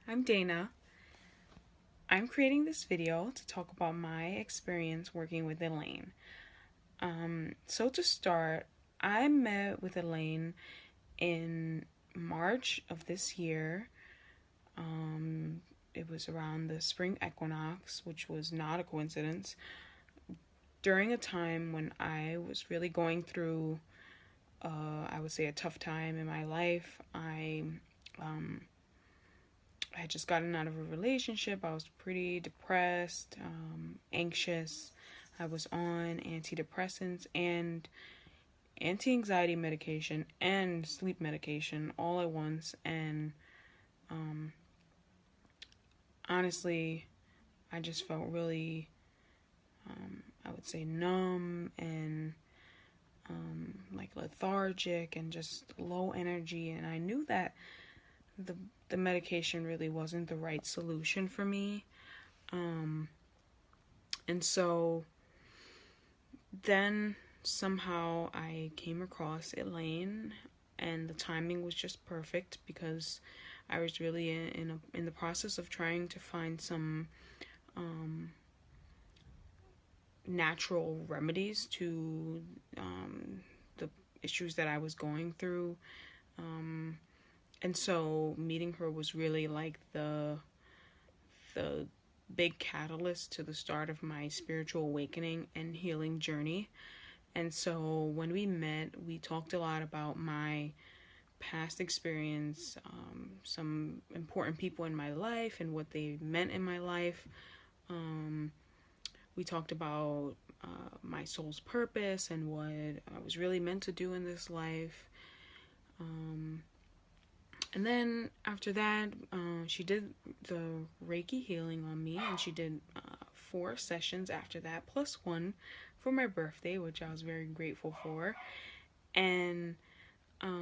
I'm Dana. I'm creating this video to talk about my experience working with Elaine. So to start, I met with Elaine in March of this year. It was around the spring equinox, which was not a coincidence. During a time when I was really going through, I would say, a tough time in my life. I had just gotten out of a relationship. I was pretty depressed, anxious. I was on antidepressants and anti-anxiety medication and sleep medication all at once. And honestly, I just felt really, I would say, numb and like lethargic and just low energy. And I knew that the medication really wasn't the right solution for me. And so then somehow I came across Elaine, and the timing was just perfect because I was really in the process of trying to find some natural remedies to the issues that I was going through. And so meeting her was really like the big catalyst to the start of my spiritual awakening and healing journey. And so when we met, we talked a lot about my past experience, some important people in my life and what they meant in my life. We talked about my soul's purpose and what I was really meant to do in this life. And then after that, she did the Reiki healing on me, and she did 4 sessions after that, plus 1 for my birthday, which I was very grateful for. And I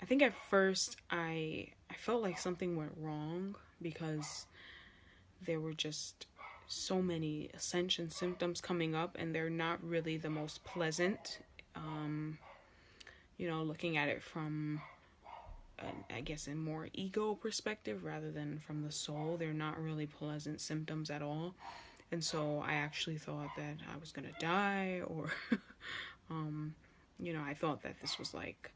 think at first I felt like something went wrong because there were just so many ascension symptoms coming up, and they're not really the most pleasant. Looking at it from I guess a more ego perspective rather than from the soul, they're not really pleasant symptoms at all. And so I actually thought that I was gonna die, or I thought that this was like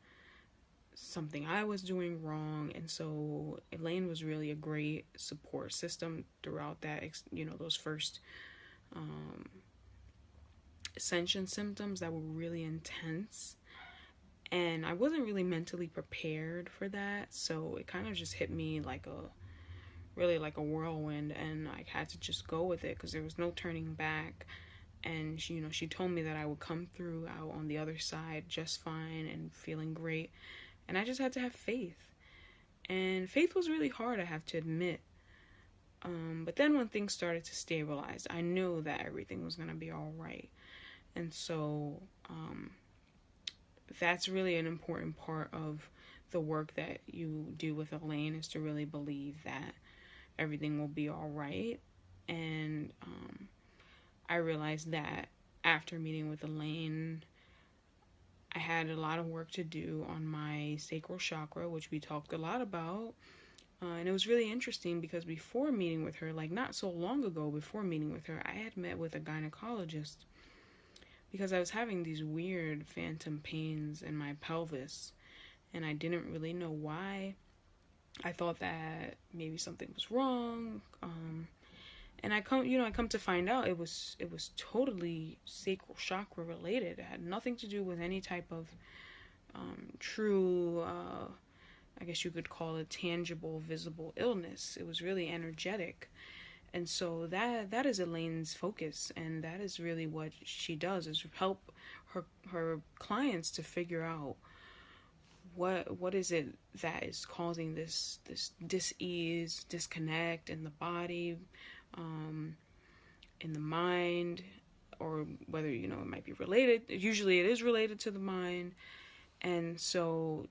something I was doing wrong. And so Elaine was really a great support system throughout that, those first ascension symptoms that were really intense. And I wasn't really mentally prepared for that, so it kind of just hit me like a whirlwind, and I had to just go with it because there was no turning back. And she told me that I would come through out on the other side just fine and feeling great, and I just had to have faith. And faith was really hard, I have to admit. But then when things started to stabilize, I knew that everything was gonna be all right. And so that's really an important part of the work that you do with Elaine, is to really believe that everything will be all right. And I realized that after meeting with Elaine, I had a lot of work to do on my sacral chakra, which we talked a lot about. And it was really interesting because before meeting with her, like not so long ago before meeting with her, I had met with a gynecologist because I was having these weird phantom pains in my pelvis, and I didn't really know why. I thought that maybe something was wrong, and I come to find out it was totally sacral chakra related. It had nothing to do with any type of true, I guess you could call it tangible, visible illness. It was really energetic. And so that is Elaine's focus, and that is really what she does, is help her clients to figure out what is it that is causing this dis-ease, disconnect in the body, in the mind, or whether it might be related. Usually it is related to the mind. And so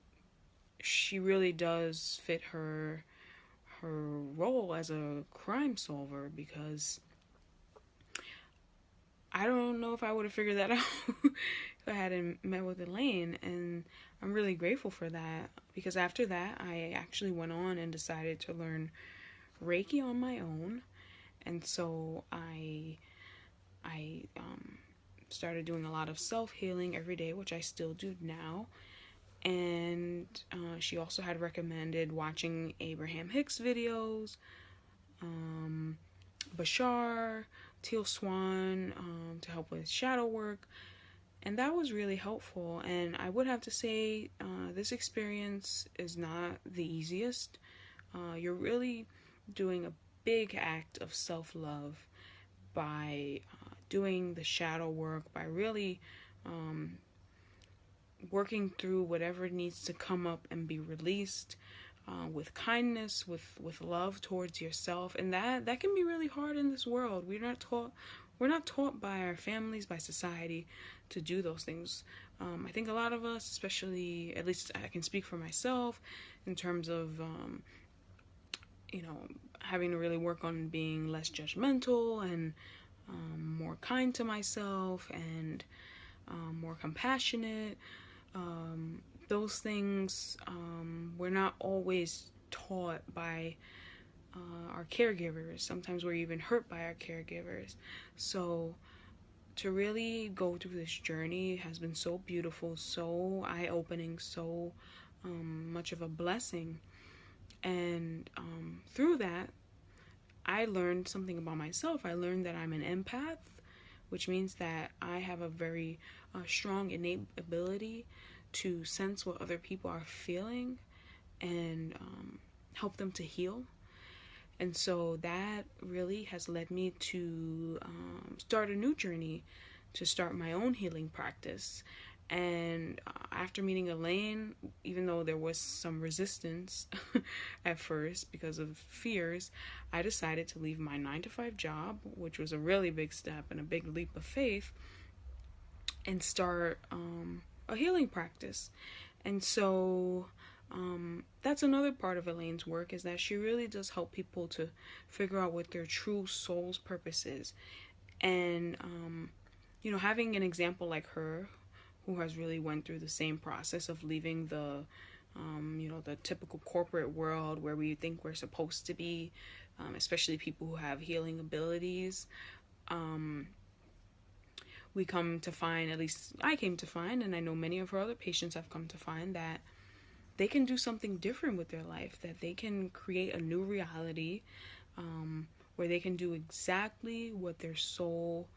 she really does fit her role as a crime solver, because I don't know if I would have figured that out. ahead and met with Elaine, and I'm really grateful for that, because after that I actually went on and decided to learn Reiki on my own. And so I started doing a lot of self-healing every day, which I still do now. And she also had recommended watching Abraham Hicks videos, Bashar, Teal Swan, to help with shadow work. And that was really helpful. And I would have to say this experience is not the easiest. You're really doing a big act of self-love by doing the shadow work, by really working through whatever needs to come up and be released, with kindness, with love towards yourself. And that can be really hard in this world. We're not taught by our families, by society, to do those things. I think a lot of us, especially, at least I can speak for myself, in terms of having to really work on being less judgmental and more kind to myself, and more compassionate. Those things we're not always taught by our caregivers. Sometimes we're even hurt by our caregivers. So to really go through this journey has been so beautiful, so eye-opening, so much of a blessing. And through that, I learned something about myself. I learned that I'm an empath, which means that I have a very strong innate ability to sense what other people are feeling and help them to heal. And so that really has led me to start a new journey, to start my own healing practice. And after meeting Elaine, even though there was some resistance at first because of fears, I decided to leave my 9-to-5 job, which was a really big step and a big leap of faith, and start a healing practice. And so that's another part of Elaine's work, is that she really does help people to figure out what their true soul's purpose is. And having an example like her, who has really went through the same process of leaving the the typical corporate world where we think we're supposed to be, especially people who have healing abilities. We come to find, at least I came to find, and I know many of her other patients have come to find, that they can do something different with their life, that they can create a new reality where they can do exactly what their soul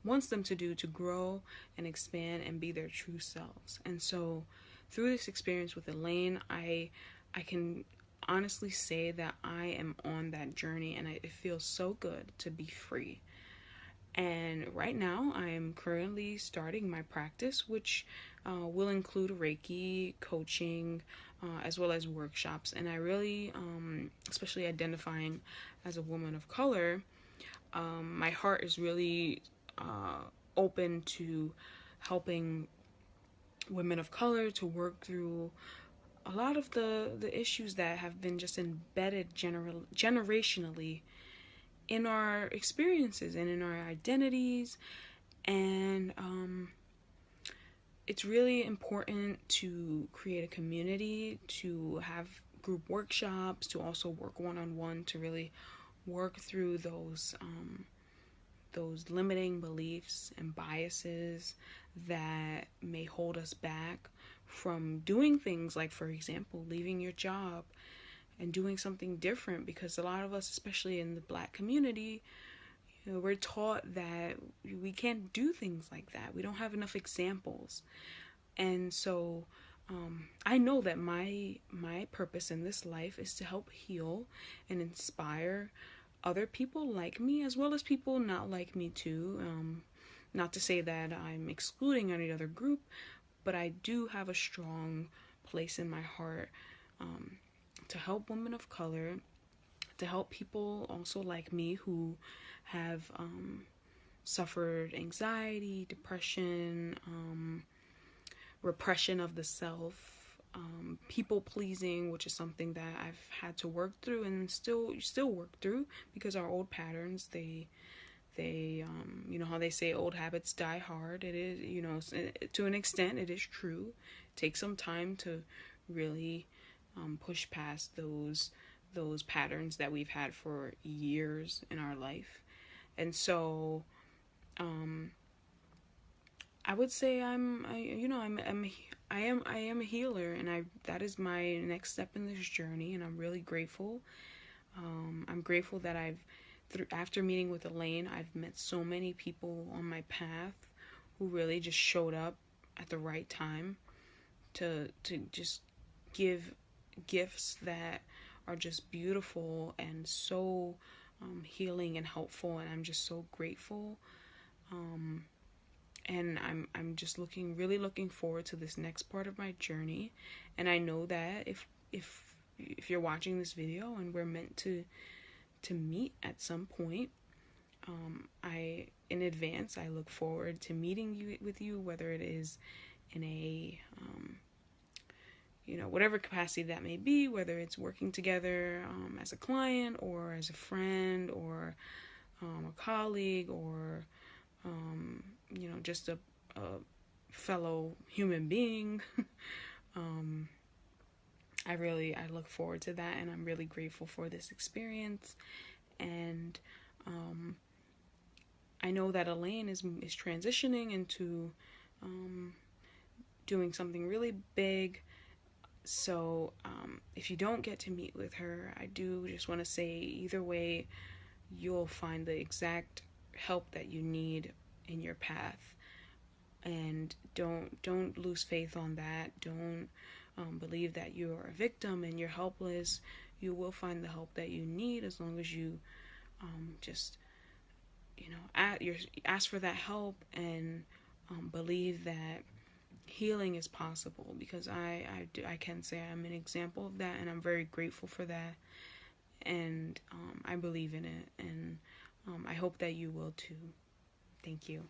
wants them to do, to grow and expand and be their true selves. And so through this experience with Elaine, I can honestly say that I am on that journey, and it feels so good to be free. And right now I am currently starting my practice, which will include Reiki, coaching, as well as workshops. And I really, especially identifying as a woman of color, my heart is really open to helping women of color to work through a lot of the issues that have been just embedded generationally in our experiences and in our identities. And it's really important to create a community, to have group workshops, to also work one-on-one, to really work through those limiting beliefs and biases that may hold us back from doing things like, for example, leaving your job and doing something different. Because a lot of us, especially in the Black community, we're taught that we can't do things like that. We don't have enough examples. And so I know that my purpose in this life is to help heal and inspire other people like me, as well as people not like me too. Not to say that I'm excluding any other group, but I do have a strong place in my heart to help women of color, to help people also like me who have suffered anxiety, depression, repression of the self, people pleasing, which is something that I've had to work through and still work through, because our old patterns, they They, you know how they say old habits die hard. It is, you know, to an extent, it is true. Take some time to really push past those patterns that we've had for years in our life. And so, I would say I am a healer, and that is my next step in this journey, and I'm really grateful. I'm grateful that after meeting with Elaine, I've met so many people on my path who really just showed up at the right time to just give gifts that are just beautiful and so healing and helpful, and I'm just so grateful. And I'm just really looking forward to this next part of my journey. And I know that if you're watching this video and we're meant to meet at some point, in advance I look forward to meeting with you, whether it is in a whatever capacity that may be, whether it's working together as a client or as a friend or a colleague or just a fellow human being. I look forward to that, and I'm really grateful for this experience. And I know that Elaine is transitioning into doing something really big. So if you don't get to meet with her, I do just want to say, either way, you'll find the exact help that you need in your path. And don't lose faith on that. Don't believe that you're a victim and you're helpless. You will find the help that you need, as long as you just ask for that help and believe that healing is possible. Because I can say I'm an example of that, and I'm very grateful for that. And I believe in it, and I hope that you will too. Thank you.